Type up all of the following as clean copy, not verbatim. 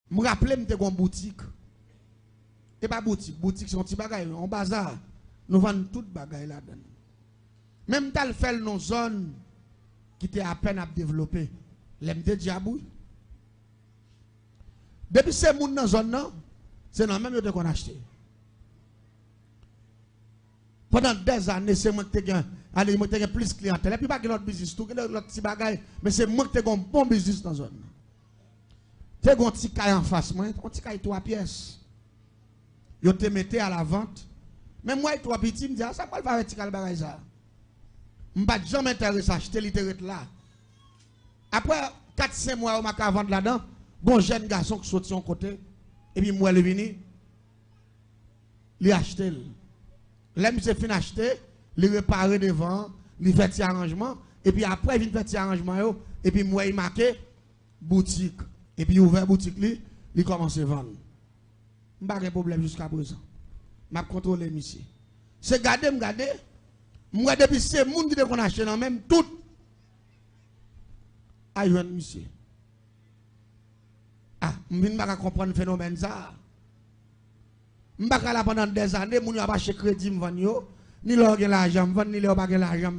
Je me rappelle, j'étais une boutique. Et pas boutique, boutique, c'est un petit bagage, un bazar. Nous vendons toute bagaille là-dedans. Même t'as fait nos zones qui étaient à peine à développer. L'aime de diabou. Depuis ces gens dans la zone, c'est dans même qu'on a acheté. Pendant des années, c'est moi qui ai plus de clientèle. Et puis pas que l'autre business, tout l'autre petit bagage, mais c'est moi qui ai un bon business dans la zone. Tu as un petit caille en face, moi, un petit caille 3 pièces. Yo te mettez à la vente. Même moi, 3 petits, me dis, ça va faire un petit bagage ça. Je ne vais jamais m'intéresser à acheter littéralement là. Après 4-5 mois, je vais vendre là-dedans. Bon jeune garçon qui saute son côté. Et puis moi, il est venu. Il a acheté. Là, il s'est fini acheter. Il réparé devant. Il fait petit arrangement. Et puis après, il vient faire petit arrangement. Et puis moi, il marqué boutique. Et puis il ouvert boutique. Il commence à vendre. Je n'ai pas de problème jusqu'à présent. Je contrôle monsieur. C'est garder, moi depuis ces gens qui ont acheté dans même tout. Aïe, monsieur. Ah, je ne vais pas comprendre le phénomène ça. Je ne vais pas pendant des années, je ne vais pas acheter crédit, ni leur l'argent, ni leur pas l'argent,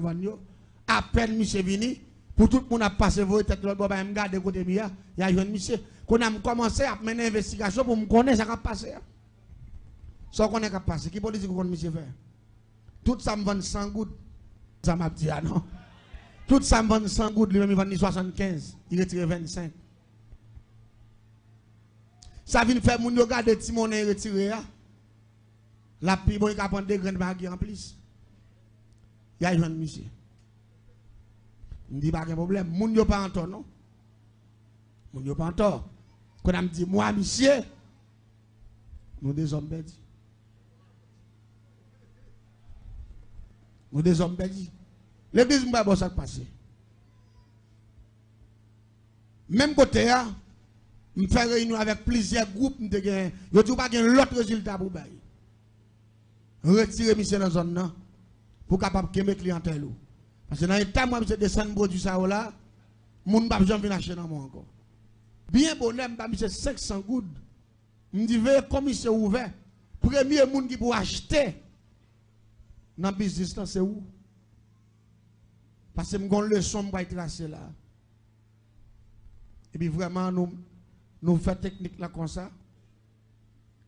à peine monsieur vini, pour tout le monde a passé vos têtes, je vais garder côté bien, il y a un monsieur. Quand on a commencé à mener une investigation pour me connaître, ça va passer. Ça qu'on est capable de passer. Qui politique qu'on monsieur fait? Tout ça me vend 100 gouttes. Ça m'a dit, ah non. Tout ça me vend 100 gouttes, lui-même il vend 75. Il retire 25. Ça vient faire mon regarder petit monnaie retiré. La plus bonne qui a prendre des graines bagues en plus. Il y a un monsieur. Il me dit pas de problème. Moun yo pas en tort, non? Moun yo pas en tort. Quand on me dit, moi, monsieur, nous des hommes bêtis. Nous des hommes bêtis. L'église m'a pas ça passer. Même côté, je fais réunion avec plusieurs groupes. Je ne trouve pas l'autre résultat pour bailler. Retirer monsieur dans la zone pour capable de clientèle. Parce que dans l'état, moi, je descends produit ça là, mon ne pas jamais acheter dans moi encore. Bien bonhomme, je 500 gouttes. Je dis, comme il s'est ouvert, premier monde qui pour acheter dans le business, c'est où? Parce que je vais une leçon pour tracer là. Et puis vraiment, nous faisons technique là comme ça.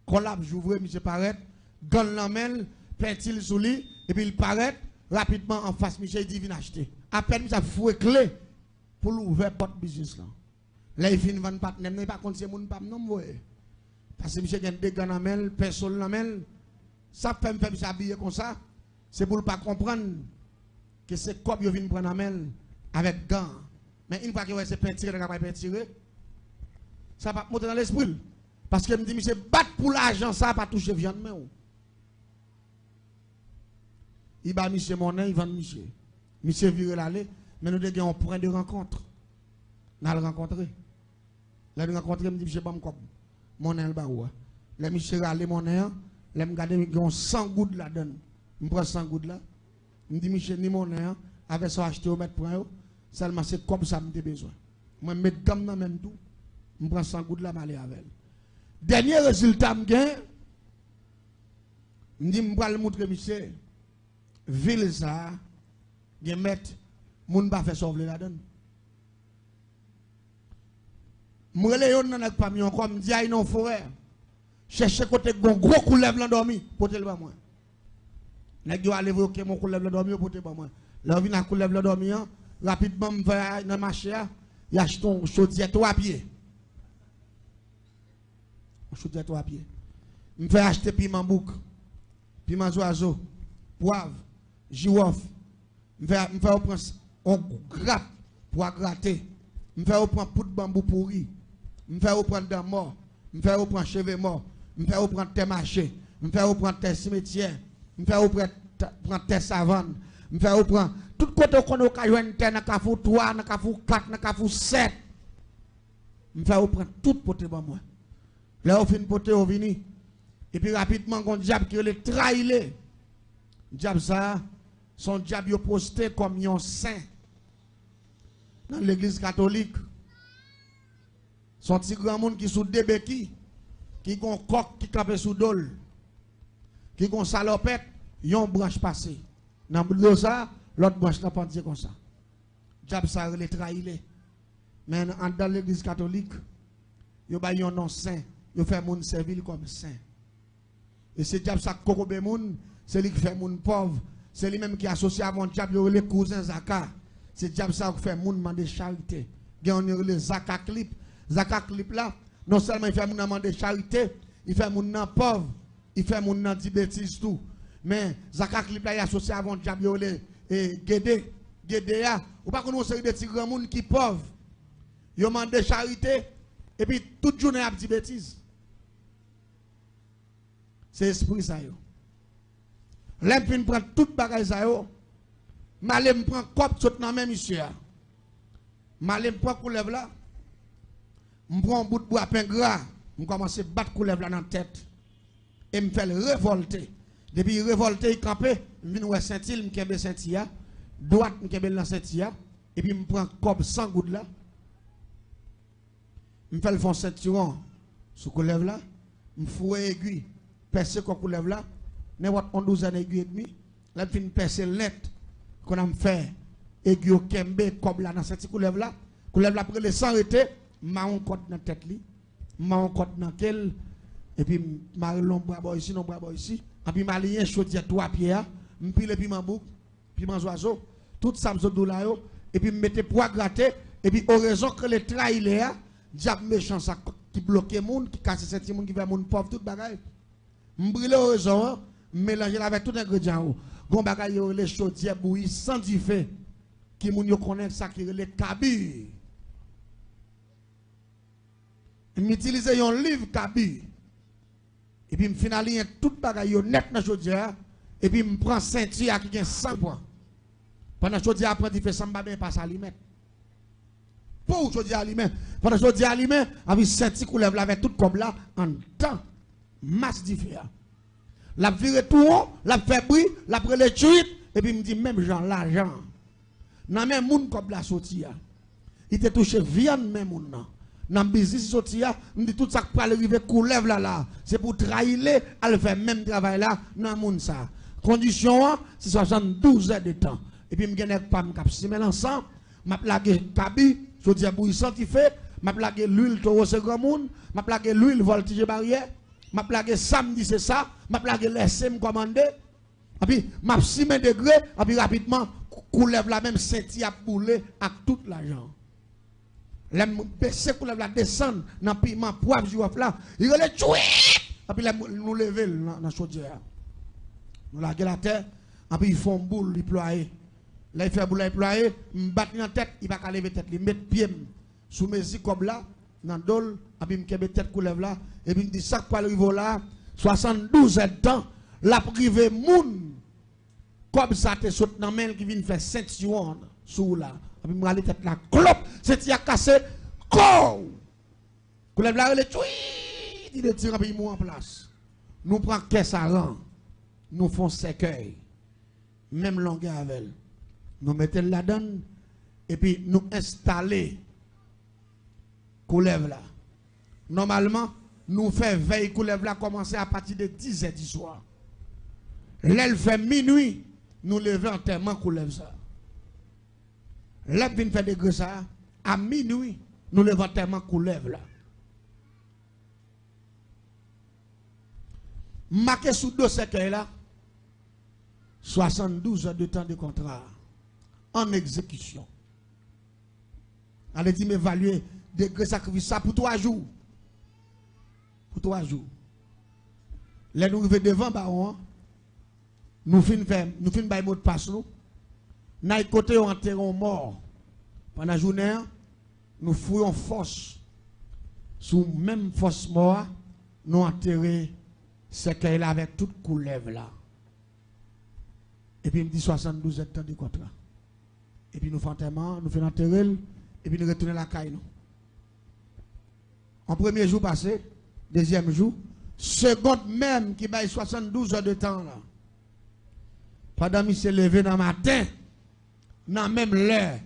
Collab, j'ouvre, monsieur paraît, donne la main, pentil sous lui, et puis il paraît rapidement en face, monsieur, il dit, viens acheter. À peine, ça fout clé pour l'ouvrir votre business là. Là, il vient vendre partenaire, mais pas contre ces gens, pas non, parce que monsieur a des gants dans la main, personne dans la main, ça fait me faire s'habiller comme ça, c'est pour ne pas comprendre que c'est comme il vient prendre la main avec gants. Mais une fois que c'est peinturé, il va peinturer, ça va monter dans l'esprit. Parce que me dit, monsieur, battre pour l'argent, ça va pas toucher viande. Il va monsieur monnaie, il vend monsieur. Monsieur vire l'aller, mais nous avons un point de rencontre. Nous allons rencontrer. Là, nous rencontrer, il me dit, monsieur, pas mon monnaie, le barou. Là, monsieur râle monnaie, là, je regarde, il y a 100 gouttes là-dedans. Je prends 100 gouttes là. Je me dis, monsieur, ni monnaie, avec ça acheté au mètre pour eux, seulement c'est comme ça que j'ai besoin. Je mets gamme dans même tout. Je prends 100 gouttes là, je vais avec elle. Dernier résultat, je me dis, je vais le montrer, monsieur. Ville ça, je mets, mon pas fait sauver là-dedans. Je me dis, pas mis encore, je me dis, il y a une forêt. Cherchez côté gros coulève l'endormi, pour te le pas moi. Nèg yo aller voir mon coulève l'endormi, pour te pas moi. Là, vient à coulève l'endormi, rapidement, je vais dans le marché, il achète un chaudière 3 pieds. Un chaudière 3 pieds. Je vais acheter piment bouc, piment oiseau, poivre, girofle. Je vais prendre un grappe pour gratter. Je vais prendre poudre bambou pourri. Je vais prendre dents morts. Je vais prendre cheveux morts. Je vais prendre terre marché. Je vais prendre terre cimetière. Je vais prendre terre savane. Je vais prendre tout côté qu'on a une terre dans Kafou 3, dans Kafou 4, dans Kafou 7. Je vais prendre tout poté pour moi. Là, on fait une poté au vini. Et puis rapidement, on diable qui est trailé. Diable ça, son diable est posté comme un saint dans l'église catholique. Son petit grand monde qui sous des béquilles, qui gon coq qui campe sous dol, qui gon salopette, yon branche passée. Dans le ça, l'autre branche n'a pas dit comme ça. Diable ça les trahilé. Mais dans l'église catholique, yo ba yon nom saint, yo fait moun servir comme saint. Et c'est diable ça kokobe moun, c'est lui qui fait moun pauvre, c'est lui même qui associe avant diable yo les cousins Zaka. C'est diable ça qui fait moun demander charité. Gen on le Zaka clip. Zaka clip là, non seulement il fait moun demander charité, il fait moun nan pauvre, il fait moun nan di bêtise tout. Mais Zaka clip là il associe avant diable yo les Gédé ya, ou pas qu'on a série de petits grands monde qui pauvre. Yo demande charité et puis toute journée a dit bêtise. C'est esprit ça yo. L'empine prend toute bagaille ça yo. Malé me prend cop saute dans même monsieur. Malé me prend coulève là. Me prend un bout de bois pain gras, me commence à battre coulève là dans la tête et me fait révolter. Depuis révolter il campé, me vinn ouais Saint-Il, me kembe Saint-Ia, droite me kembe dans Saint-Ia et puis me prend cop 100 gouttes là. Me fait le fond ceinturon sous coulève là, me fouet aiguille, percer quoi coulève là, n'importe 12 ans aiguille et demi, là fin percer lettre qu'on a me fait aiguille au kembe comme là dans cette coulève là pour les s'arrêter, m'a on côte dans tête li, m'a on côte dans quel et puis m'a long bras ici non bras ici, et puis m'a lié chaudière 3 pieds, me pile puis m'a bouc, puis m'a oiseau, tout ça me là yo et puis me mettre poids gratter et puis au raison que les trahir diable méchant ça qui bloque monde qui casse cette monde qui fait monde pauvre toute bagaille m'brûler au raison mélanger avec tout ingrédient gon bagaille yo les chaudière bouillie sans du feu qui moun yo connaît ça qui les kabi m'utiliser un livre kabi et puis me finaliser toute bagaille yo net dans chaudière et puis me prend ceinture qui gagne 100 points pendant chaudière après il fait ça m'pa bien pas ça lui mettre pour je dis à lui-même, pendant que je dis à lui-même, avec senti coulève là avec tout comme là, en temps, masse différent. La vire tout haut, la fait bruit, la prend les chuit, et puis il me dit même Jean, l'argent. Dans même moun comme la sortie, il te touché viande même moun nan. Dans le business sortie, il me dit tout ça qui peut arriver coulève là, c'est pour trahir, elle fait même travail là, dans moun ça. Condition, c'est 72 heures de temps. Et puis il me gagne pas me cap simel ensemble, m'a plagué kabi. Je dis à bouillir fait, m'a plagué l'huile taureau c'est grand monde, m'a plagué l'huile voltige barrière, m'a plagué samedi c'est ça, m'a plagué laisser me commander, et puis m'a 6 degrés, et puis rapidement coulève la même ceinture à bouler avec tout l'argent. L'aime baisser coulève la descendre dans piment poivre jouaf là, il relève chouit, et puis nous lever dans chaudière. Nous la terre, et puis ils font boule déployer. Là, il fait boule déployer, il bat dans la tête, il va pas lever tête, il met pied sous mes yeux comme là, dans le dos, et puis il met tête coulève là, et puis il dit ça pour arriver là, 72 ans de temps, la privé moun, comme ça, te saute dans main qui vient faire 5 jours sous là, et puis il m'a tête là, clop, c'est il a cassé, go! Coulève là, il est tui, il est tiré, puis il m'a en place. Nous prenons caisse à rang, nous faisons cercueil, même longueur avec elle. Nous mettons là-dedans et puis nous installer coulève là. Normalement, nous faisons veille coulève là commencer à partir de 10 h du soir. L'elle fait minuit, nous levons enterrement coulève ça. L'elle vient faire des ça à minuit, nous levons enterrement coulève là. Marqué sous deux cercueils là 72 heures de temps de contrat. En exécution. Allez dire m'évaluer degré sacrifice ça pour 3 jours. Pour 3 jours. Là nous arrivons devant baron, nous fin bay mot de passe nous. N'a côté on enterrons mort. Pendant la journée, nous fouillons force. Sous même force mort, nous enterrer cercueil là avec toute coulève là. Et puis il me dit 72 temps de contrat. Et puis nous faisons enterrement, nous faisons enterrer, et puis nous retournons la caille. En premier jour passé, deuxième jour, seconde même qui baille 72 heures de temps là. Pendant que je suis levé dans le matin, dans même l'heure,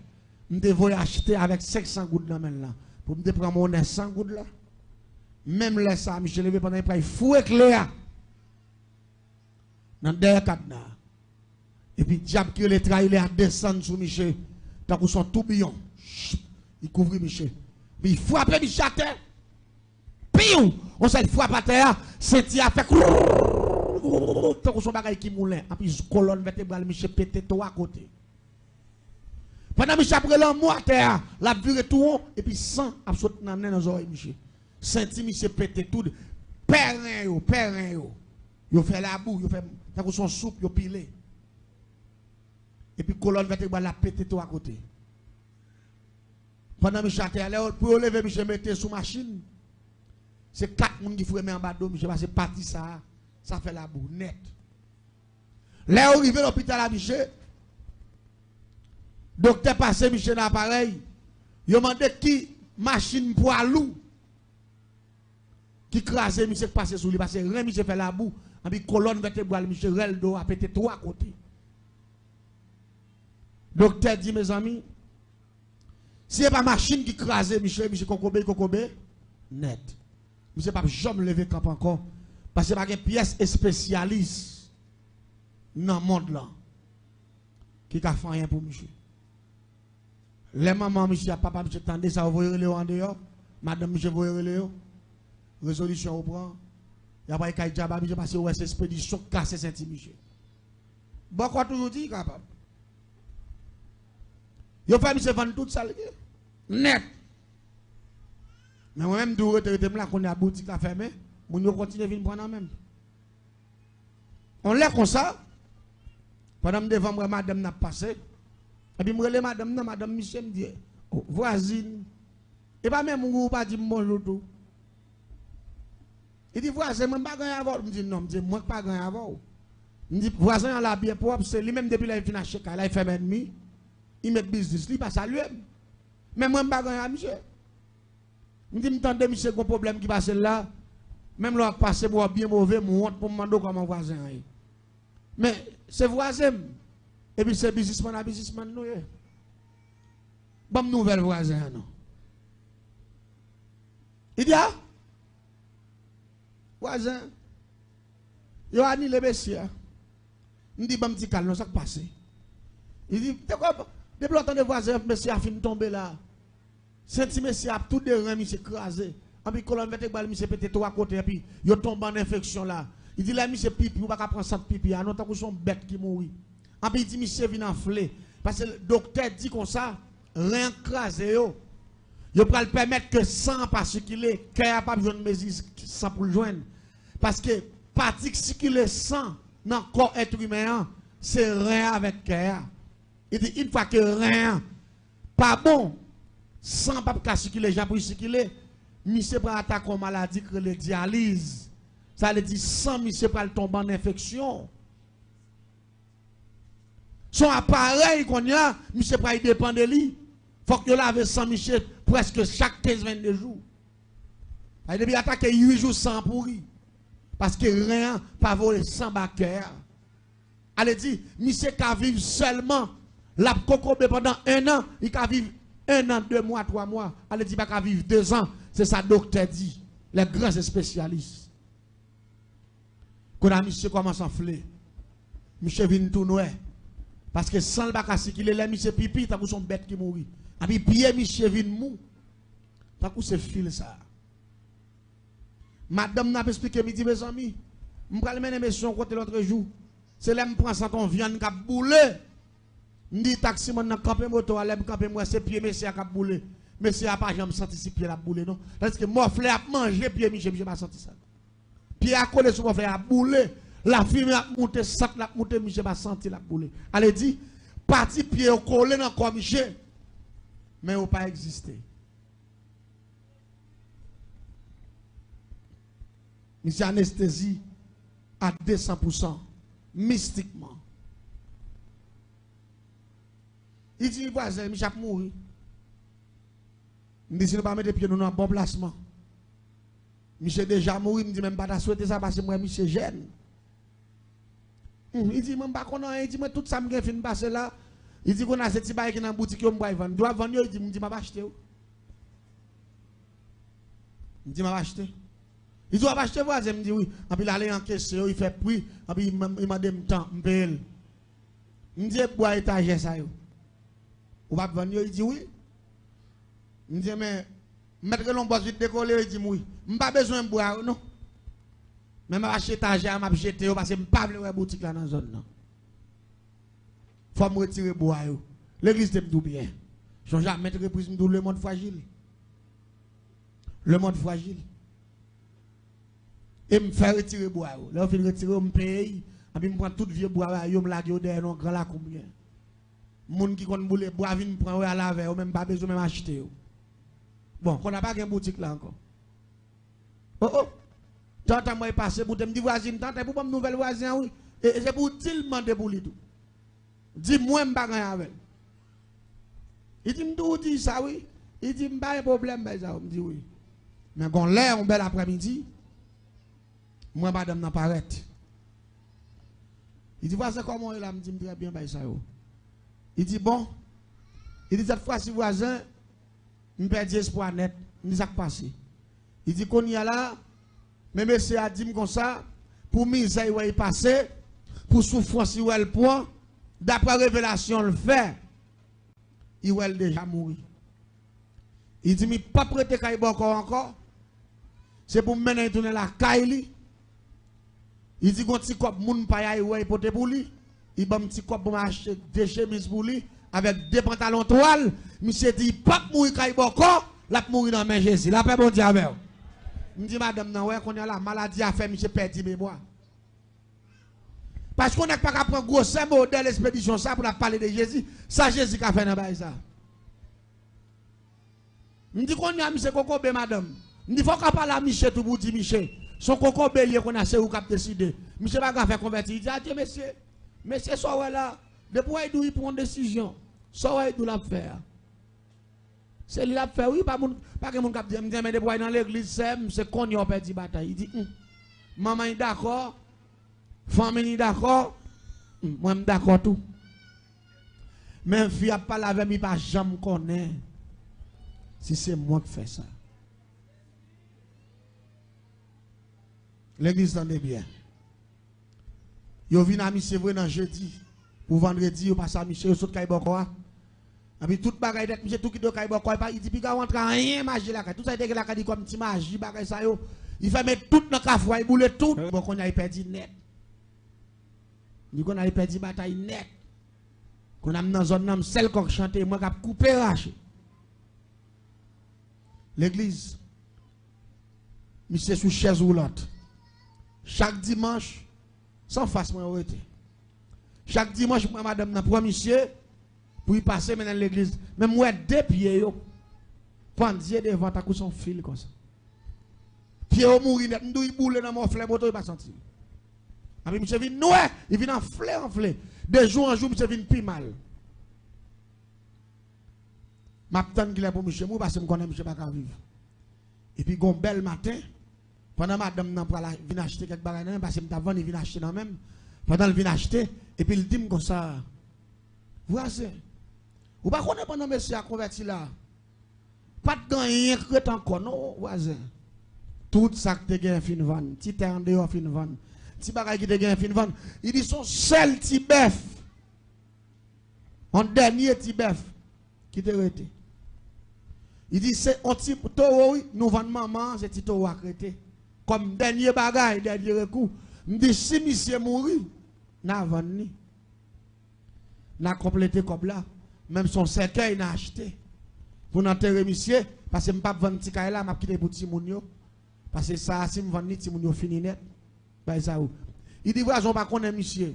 je devais acheter avec 500 gouttes dans la main là. pour me prendre mon nez 100 gouttes là. Même là, ça, Michel levé pendant qu'il fou éclair. Dans le derrière cadenas. Et puis, diable qui le trahi, il a descendu sur Michel. Tant qu'on son tourbillon. Il couvre Michel. Puis il frappe Michel à terre. Piou! On s'est frappé à terre. C'est a fait. Tant qu'on son bagage qui moulin. Et puis, colonne vertébrale, Michel pété tout à côté. Pendant Michel après l'amour à terre, la viré tout et puis sang a sauté dans les oreilles, Michel. Senti Michel pété tout. Perrin yo. Yo fait la boue, yo fait. Tant qu'on son soupe, yo pilé. Et puis colonne vertébrale la pété tout à côté. Pendant que Michel était là, pour lever Michel mettait sous machine. C'est 4 personnes qui font en bas d'eau, Michel, c'est parti ça fait la boue, net. Là, arrivé à l'hôpital à Michel, docteur passé Michel dans l'appareil, il a demandé qui machine poids lourd qui crase Michel passé sous lui, parce que rien Michel fait la boue, et puis colonne vertébrale, Michel Reldo a pété 3 côtés. Docteur dit, mes amis, si ce n'est pas machine qui crase Michel Kokobé, net. Michel pas jamais lever camp encore. Parce que c'est pas une pièce spécialiste dans le monde là. Qui a fait rien pour Michel. Les mamans, Michel, papa, Michel, tendez ça, vous voyez le en dehors. Madame, Michel, vous voyez le résolution au prend. Il n'y a pas de cas, Michel, parce que c'est expédition cassée Saint-Michel. Bon, quoi toujours dit, capable. Yo fait Michel vendre tout ça net. Mais moi-même, d'où là qu'on a boutique à fermer, on continue à venir prendre même. On l'a comme ça. Pendant que devant madame n'a passé. Et puis moi madame Michel me dit oh, voisine. Et pas même on pas dit bonjour tout. Il dit voisin, moi pas gagner avant. Je dis non, je dis moi pas gagner avant. Il dit voisin là bien propre, c'est lui même depuis là il finit acheter là il fait ennemi. Il met business, il passe à lui. Mais moi, je ne sais pas monsieur. Je dis, je monsieur, un problème qui passe là. Même là, passer pour bien mauvais, je honte pour me demander comment voisin. Mais c'est voisin. Et puis c'est businessman, nous. Bonne nouvelle voisin, non. Il dit, ah, voisin, il a annulé les messieurs. Il dit, bon petit calme, ça passe. Il dit, t'es quoi? Depuis longtemps, les voisins, monsieur a fini de tomber là. Senti monsieur a tout de reins, monsieur crasé. Et puis, colonne vertébrale, monsieur pété tout à côté. Et puis, il tombe en infection là. Il dit là, monsieur pipi, ou pas prendre ça de pipi. Non, tant que son bête qui mourit. Et puis, il dit, monsieur vient enfler. Parce que le docteur dit comme ça, rien crasé yo. Il peut le permettre que sang pas circuler. Qu'il n'y a pas besoin de mesures sans pour le joindre. Parce que, partie qui circule sang dans le corps être humain, c'est rien avec cœur. Il dit, une fois que rien, pas bon, sans pas circuler, j'ai pour circuler, monsieur peut attaquer une maladie que le dialyse. Ça veut dire, sans monsieur peut tomber en infection. Son appareil qu'on a, monsieur peut dépendre de lui. Il faut que lave sans monsieur presque chaque 15-22 jours. Il devait attaquer 8 jours sans pourri. Parce que rien, pas voler sans backer. Elle dit, monsieur peut vivre seulement. La cocobe pendant 1 an, il peut vivre 1 an, 2 mois, 3 mois. Elle dit, il peut vivre 2 ans. C'est ça, docteur dit. Les grands spécialistes. Quand a monsieur commence à enfler, monsieur vient tout noir. Parce que sans le bac à qu'il est là, monsieur pipi, t'as son bête qui mourit. Et puis, pied, monsieur vient mou. T'as c'est fil ça. Madame n'a pas expliqué, me dit, mes amis, je vais mener mes soins côté l'autre jour. C'est là que je prends ça ton viande qui a boulé. Je dis, taxi, je vais camper moto, je vais camper moi, c'est pied, monsieur qui a boulé. Monsieur n'a pas jamais senti si pied a boulé, non? Parce que moi, frère a mangé pied, monsieur, je n'ai pas senti ça. Pied a collé sur mon frère, a boulé. La fille a monté, ça a monté, monsieur n'a pas senti la boulé. Elle dit, parti pied au collé dans le corps, monsieur, mais il n'a pas existé. Monsieur anesthésie à 200%, mystiquement. Il dit, voisin, monsieur a mouru. Il dit, si nous ne pas mettre pieds dans un bon placement. Monsieur déjà mouru, il me dit, même pas souhaiter ça parce que moi, monsieur jeune. Il dit, même pas qu'on a, il dit, moi, tout ça, je fin passer là. Il dit, qu'on a cette bail qui est dans la boutique, on va vendre. Doit vendre, il dit, je ne vais pas acheter. Il dit, m'a acheté. Il dit, on va acheter voisin. Il me dit, oui. Et puis il allait encaisser, il fait prix. Et puis il m'a dit, temps, je paye. Il me dit, bois étagère ça. Ou va vendre, il dit, oui. Il me dit, mais, mettre l'on bois vite décoller, il dit, oui. Je n'ai pas besoin de boire, non. Mais je vais acheter étagère, je vais jeter, parce que je ne peux pas aller boutique là dans la zone. Il faut me retirer bois. L'église est tout bien. Je ne vais jamais mettre reprise le monde fragile. Le monde fragile. Et me faire retirer bois. Là, je vais retirer mon pays. Et puis, je prends tout vieux bois. Je me lage derrière un grand là combien. Les gens qui connaissent bois, bois viennent prendre à la veille. Ou même pas besoin de acheter. Bon, on n'a pas de boutique là encore. Oh oh. Tant que moi passé pour te dire voisine, tant que pour une nouvelle voisin, oui. Et c'est pour dire demander pour lui tout. Dis-moi, je ne pas avec. Il dit, me dit ça, oui. Il dit, pas de problème, ça. Je dis oui. Mais quand l'air, un bel après-midi, moi, madame n'a pas arrêté. Il dit, voisin, comment il a me dit, très bien, ça. Il dit, bon. Il dit, cette fois-ci, voisin, je perds espoir net. Il dit, ça qui passe. Il dit, qu'on y a là, mais monsieur a dit comme ça, pour misère, il va y passer, pour souffrance, il va le point, d'après révélation, le fait. Il va déjà mourir. Il dit, mais pas prêter qu'il encore. C'est pour mener tourner la caille. Il dit, quand petit cop moun pa y ouais porter pour lui. Il va un petit cop pour acheter des chemises pour lui avec des pantalons toile. Monsieur dit, pas mourir qu'il encore, la mourir dans main Jésus. La paix bon Dieu avec. Je dis, madame, non, ouais, qu'on a la maladie à faire, monsieur perdu mémoire. Parce qu'on n'a pas qu'à prendre gros symbole de l'expédition ça pour parler de Jésus. Ça, Jésus qui a fait dans ça. Je dis qu'on a monsieur Kokobé, madame. Je dis faut qu'on parle à Michel tout pour dire Michel. Son Kokobé lié qu'on a c'est où qui a décidé. Michel va faire convertir. Il dit, adieu, monsieur. Monsieur, soit là. Depuis il prend une décision. Soit il doit faire. C'est lui qui a fait, oui, pas que mon cap dit, mais depuis dans l'église, c'est qu'on y a perdu bataille. Il dit, maman est d'accord. Famille d'accord, moi je suis d'accord tout. Mais fille a pas avec moi, pas jamais connaît. Si c'est moi qui fais ça. L'église s'en est bien. Yo vient à monsieur vrai dans jeudi. Pour vendredi, yo passe à monsieur, yo saute Kaibokoa. Et puis toute bagaille d'être monsieur tout qui do Kaibokoa, il dit puis quand rentre rien magie là, tout ça était là dit comme petit magie bagaille ça yo. Il fait mettre tout dans cafou, il boule tout. Bon qu'on a perdu net. Nous avons perdu bataille net. Qu'on a dans zone nam celle qu'on chante moi qui a coupé raché. L'église monsieur sous chaise roulante. Chaque dimanche sans face moi arrêté. Chaque dimanche moi madame n'a pour monsieur pour y passer maintenant l'église. Même moi deux pieds yo. Pendier devant ta son fil comme ça. Pied au mourir net, nous y boule dans mon fleur moto il pas senti. Après, monsieur vient noir, il vient en flé. De jour en jour, monsieur vient plus mal. Je m'attends qu'il est pour monsieur, parce que je connais monsieur pas vivre. Et puis, un bel matin, pendant madame n'a pas vient acheter quelques bagages, parce que je vient acheter dans même. Pendant qu'il vient acheter, et puis il dit comme ça, voisin, vous ne connaissez pas pendant monsieur a converti là. Pas de rien que encore, non, voisin. Tout ça que tu as fait une vanne, tu t'es en dehors fait une vanne. Si bagay qui te gagne fin vendre, il dit son seul petit bœuf. Un dernier petit bœuf qui te rete. Il dit c'est un petit taureau, nous vendons maman, c'est petit taureau à créter. Comme dernier bagay, dernier recours. Il dit si monsieur mourit, n'a vendu. N'a complété comme là. Même son cercueil n'a acheté. Pour n'enterrer monsieur, parce que je ne peux pas vendre petit caille là, je vais quitter pour petit moun yo. Parce que ça, si je vends petit moun yo fini net. Il dit, voilà, je ne sais pas qu'on est monsieur.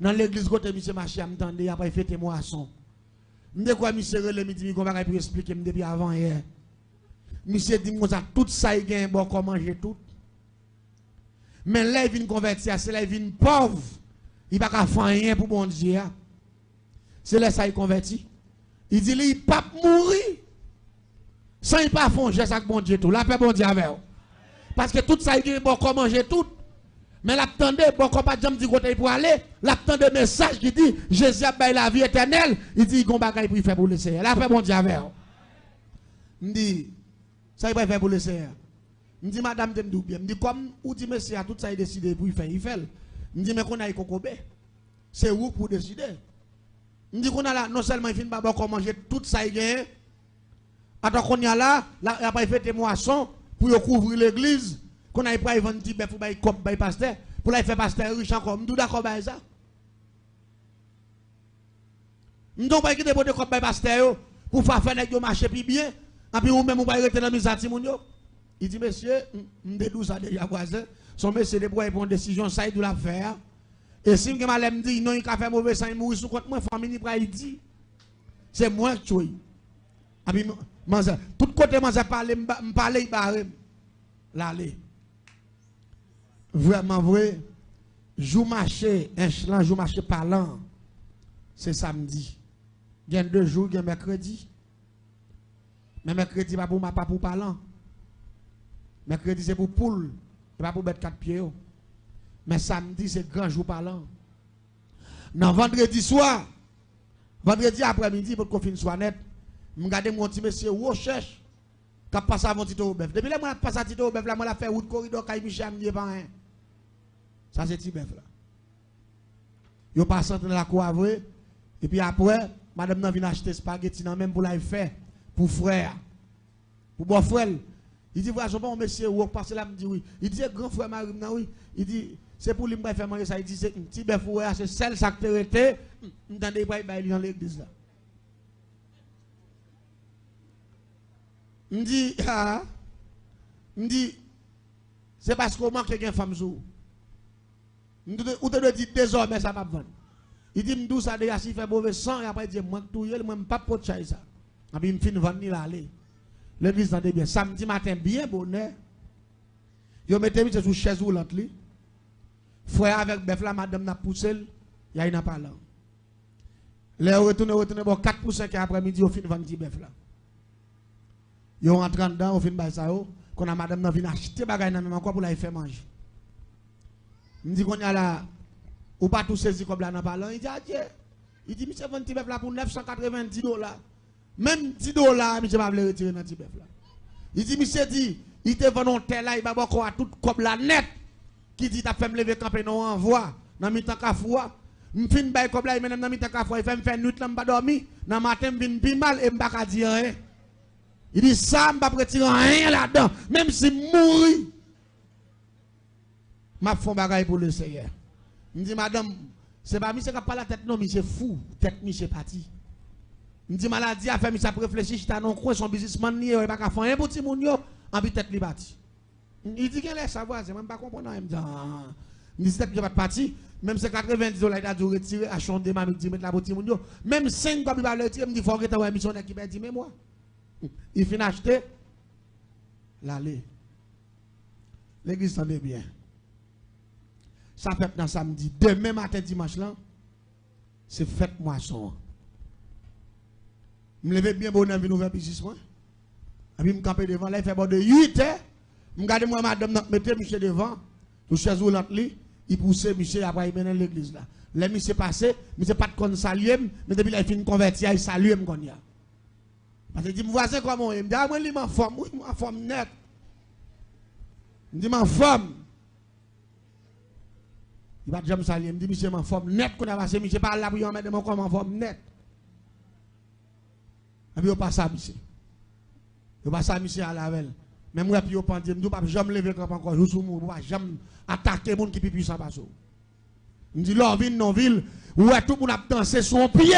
Dans l'église, côté monsieur marché, je m'entendais, après, fêter moisson. Je dis quoi, monsieur, je me dis, qu'on va expliquer depuis avant hier. Monsieur dit, moi, tout ça, il gagne, bon, comment manger tout. Mais là, il vient convertir, c'est là, il vient pauvre. Il va pas faire rien pour bon Dieu. C'est là, ça, il convertit. Il dit, il ne peut pas mourir. Sans il pas faire un geste avec bon Dieu tout. La paix, bon Dieu, avec vous. Parce que tout ça, il gagne, bon, comment manger tout. Mais l'attendez, bon, quand pas dit côté pour aller, l'attendez message qui dit Jésus a baillé la vie éternelle, il dit qu'on va pour faire pour le Seigneur. La paix bon Dieu avec. Il dit ça il va faire pour le Seigneur. Je dis madame de me bien, je dis comme ou dit monsieur a tout ça il décidé pour faire, il fait. Je dis mais qu'on a kokobé. C'est où pour décider. Je dis qu'on a là non seulement il finit pas bon manger tout ça il gagne. Attends qu'on y a là, il a pas fait des moissons pour couvrir l'église, qu'on a pas vendre petit bœuf pour bailler cop bailler pasteur, pour la faire pasteur riche encore. Nous d'accord avec ça. Nous pas quitter pour de cop bailler pasteur pour faire nèg yo marcher puis bien, et puis ou même ou pas rester dans misère ti moun yo. Il dit monsieur, m'dé ça déjà voisin, son monsieur de pour prendre décision ça il doit la faire. Et si me malem dit non il a fait mauvais sang il mourir sous compte moi famille pas il dit. C'est moi qui choy. Et puis tout côté moi parler m'parler barre l'aller. Vraiment vrai. Jour marché, un jour marché parlant. C'est samedi. Il y a 2 jours, il y a mercredi. Mais mercredi, pas pour parlant. Mercredi, c'est pour poule. Pas pour mettre 4 pieds. Mais samedi, c'est grand jour parlant. Non, vendredi soir, vendredi après-midi, pour qu'on finisse soit net, je regarde mon petit monsieur recherche. Quand passe avant Tito Bœuf. Depuis là, moi, passe à Tito Bœuf, là, moi, la fait route corridor, Kaï Michel, me dit pas rien. Ça, c'est Tito Bœuf là. Yo passe dans la cour vrai. Et puis après, madame n'a vient acheter spaghetti même pour la faire pour frère. Pour bon frère. Il dit voilà, je bon monsieur ou parce là me dit oui. Il dit grand frère Marie oui. Il dit c'est pour lui me faire manger ça. Il dit c'est un petit bœuf frère, c'est celle ça que t'es m'entendez pas il dans l'église là. Me dit ah me dit c'est parce qu'on manque une femme jour. Ou te dit désormais ça va vendre. Il dit m'dou ça déjà si fait mauvais sang et après il dit moi tout yel moi pas pot chai ça. Et puis me fin vendre ni aller. L'église entendait bien samedi matin bien bonheur. Yo mettez mis sur chaise roulante li. Frère avec bœuf là madame n'a poussé, il y a une parlant. Les retourne bon 4 pour 5 après-midi au fin vendre petit bœuf là. Yo rentre dedans au fin ba ça yo, qu'on a madame n'a vinn acheter bagay nan encore pour la faire manger. Il dit qu'on y a là, ou pas tout saisi comme là dans parlant. Il dit, ah Dieu, il dit, monsieur, vend petit bœuf là pour $990. Même $10, monsieur, va le retirer dans petit bœuf là. Il dit, monsieur, dit, il te vend un tel là, il va encore à tout comme la net, qui dit, t'as fait me lever camper, non, envoie, dans mi temps qu'à foi. M'fin bay comme là, il m'a dans mi temps qu'à foi, il fait me faire nuit là, m'pas dormi, dans matin, m'vin pi mal, et m'pas dire rien. Il dit, ça, m'pas retirer rien là-dedans, même si mourir. Ma fond bagaille pour le Seigneur. Je dis madame, c'est pas monsieur qui a pas la tête non, monsieur fou, tête monsieur parti. Je dis maladie a fait monsieur réfléchir, j'étais dans coin son businessman ni pas qu'à faire un petit moun yo, en puis tête li parti. Il dit qu'il laisse savoir, c'est même pas comprendre, il me dit je dis tête pas parti, même c'est $90 il a dû retirer à chonder ma dit mettre la petit moun yo, même 5 comme il va le retirer, me dit faut que tu aies missionnaire qui dit mais moi. Il finit acheter l'aller. L'église s'en est bien. Ça fait dans samedi. Demain matin, dimanche là, c'est fête moisson. Je me lève bien bon dans une business. Et puis je me campe devant. Là, il fait bon de 8 heures. Je regarde moi, madame, mettez monsieur devant. Tout chaise roulante, il pousse monsieur après il mène l'église là. Là, monsieur passé, monsieur pas de con saluer, mais depuis là, il finit convertir, il salue me konya. Parce que dit, mon voisin comment il me dit, ah, moi, il m'en forme, oui, m'en forme net. Il dit, m'en forme. Il va jamais saluer, il me dit, monsieur, m'en forme net, qu'on a passé, monsieur, par là, pour y en mettre mon corps, m'en forme net. Et puis, il passe à monsieur. Il passe à monsieur à la veille. Même moi, puis, il pense, je ne peux pas jamais lever quand encore, je suis mou, je ne peux pas jamais attaquer les gens qui sont puissants. Il me dit, là, ville, non, ville, où est tout le monde a dansé sur un pied.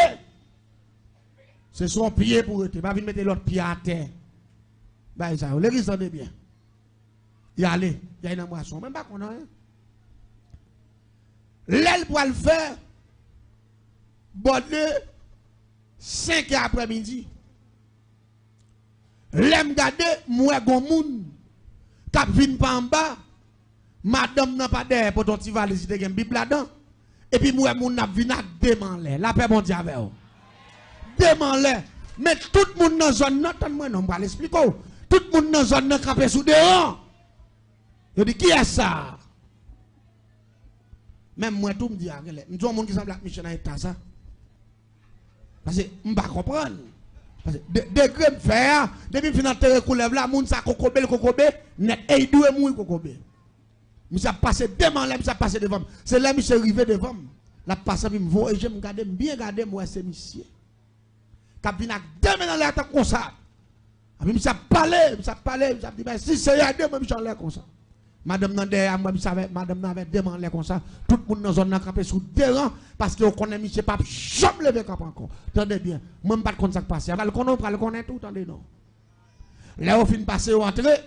C'est son pied pour eux. Pas venir mettre l'autre pied à terre. Bah, ça, l'église en est bien. Il y a allé, il y a une moisson, même pas qu'on a rien. L'aile pour le faire, bon, 5 après-midi. L'aime garder, moi, gon moun, cap vin pas en bas, madame n'a pas d'air pour ton petit valise de gen Bible là-dedans. Et puis, moi, moun n'a vin à demander. La paix, bon Dieu, avec vous. Demander. Mais tout le monde dans la zone, non, non, pas l'expliquer. Tout le monde dans la zone, n'a campé sous dehors. Je dis, qui est ça? Même moi, tout me dit, nous sommes des gens qui semblent être missionnaires, ça. Parce que je ne comprends pas. Degré me faire, depuis fin enterrer coulève là, moun sa kokobé, net, et il doit mourir kokobé. Monsieur a passé devant là, monsieur a passé devant. C'est là, monsieur arrivé devant. La passe, puis me voit, et je me garde, bien garder, moi, c'est monsieur. Kabina, demain dans l'air, comme ça. Puis monsieur a parlé, monsieur a dit, mais si c'est là, moi, monsieur a l'air comme ça. Madame nan derrière moi, madame nan avait demandé comme ça. Tout le monde dans la zone n'a campé sous deux rangs parce que on connaît monsieur pas jamais levé camp encore. Attendez bien, moi pas de compte ça passer. On connaît tout, attendez non. Là on fin passer au entrer.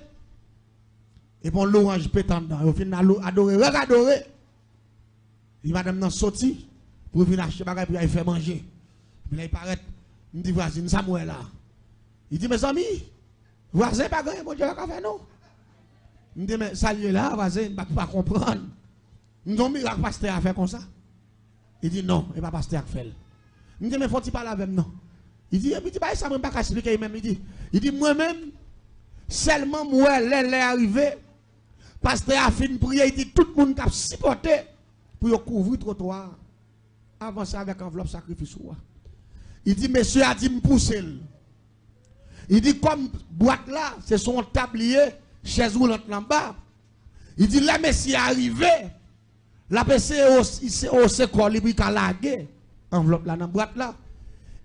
Et bon l'orange pétant dedans, on fin adorer, regarder. Et madame nan sorti pour venir acheter bagage pour aller faire manger. Puis là il paraît, me dit voisine Samuel là. Il dit mes amis, voisin pas gagner bon Dieu va faire non. Je me dis, mais salut là, voisin, je ne peux pas comprendre. Je me dis, mais le pasteur a fait comme ça. Il dit, non, il ne va pas pasteur faire. Je me dis, mais faut-il parler avec moi, non? Il dit, ça ne m'a pas expliquer même. Il dit, moi-même, seulement moi, elle est arrivé, pasteur a fait une prière, il dit, tout le monde a supporté pour couvrir le trottoir. Avancer avec enveloppe sacrifice. Il dit, monsieur a dit, me pousser. Il dit, comme boîte là, c'est son tablier. Chaise roulante en bas. Il dit, là, messie est arrivé. La PC au secours, il dit, lagué. Enveloppe là, dans la boîte là.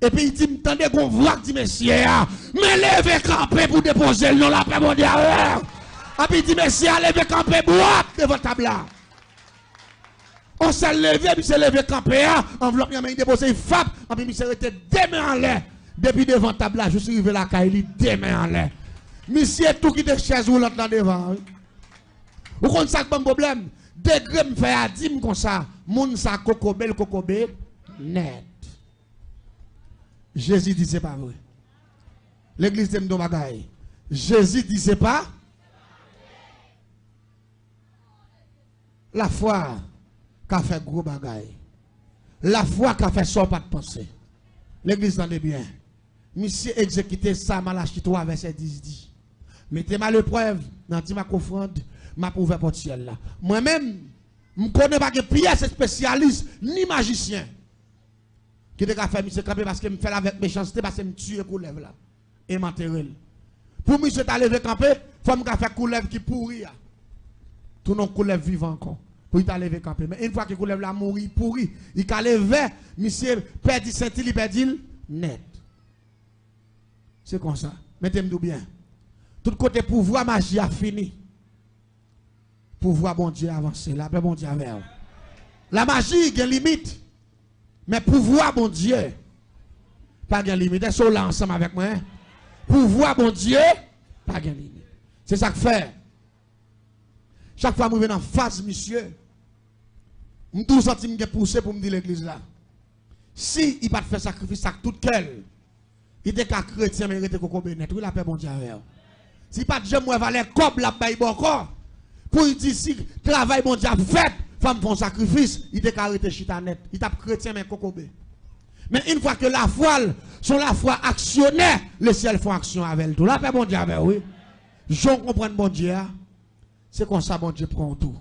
Et puis il dit, m'tendez qu'on voit, dit, messie, mais levez camper pour déposer le nom la paix mondiale. Et puis il dit, messie, levez camper, boîte devant table là. On s'est levé, puis s'est levé camper, enveloppe, il a déposé, il frappe, et puis il s'est resté deux mains en l'air. Depuis devant table là, je suis arrivé là, il dit, deux mains en l'air. Monsieur tout qui te chaise roulante là devant. Vous comprenez ça comme problème? Degré me fait à dire comme ça. Moun sa kokobé, net. Jésus dit c'est pas vrai. L'église de Mdomagaï. Jésus dit c'est pas. La foi qu'a fait gros bagaille. La foi qu'a fait ça pas de penser. L'église tendez bien. Monsieur exécuté ça, Malachie 3, verset 10 dit. Mettez-moi l'épreuve dans ma offrande, ma ouvert portière là. Moi-même, je ne connais pas que Pierre c'est spécialiste ni magicien. Qui te fait monsieur camper parce que me fait avec méchanceté parce que me tue coulève là et m'enterrer. Pour monsieur t'a levé camper, faut me faire coulève qui pourri. Tout non coulève vivant encore. Pour t'a levé camper. Mais une fois que coulève là mourir pourri, il t'a levé, monsieur perdit Saint-Il, il perdit net. C'est comme ça. Mettez-moi bien. Tout côté pouvoir magie a fini. Pouvoir bon Dieu avancé. La paix bon Dieu avec. La magie a une limite. Mais pouvoir bon Dieu, pas de limite. Est-ce que là ensemble avec moi? Pouvoir bon Dieu, pas de limite. C'est ça que fait. Chaque fois que je viens en face, monsieur, je me sens que je poussé pour me dire l'église là. Si il n'a pas fait sacrifice à tout quel, il était qu'un chrétien, mais il était qu'un net. Oui, la paix bon Dieu avec. Si pas de gens moi valer comme la baille encore pour dire si travail bon Dieu fait femme font sacrifice il était arrêté chita net il tape chrétien mais kokobé mais une fois que la foi sont la foi actionnaire le ciel font action avec tout la paix bon Dieu avec oui je comprends bon Dieu c'est comme ça bon Dieu prend tout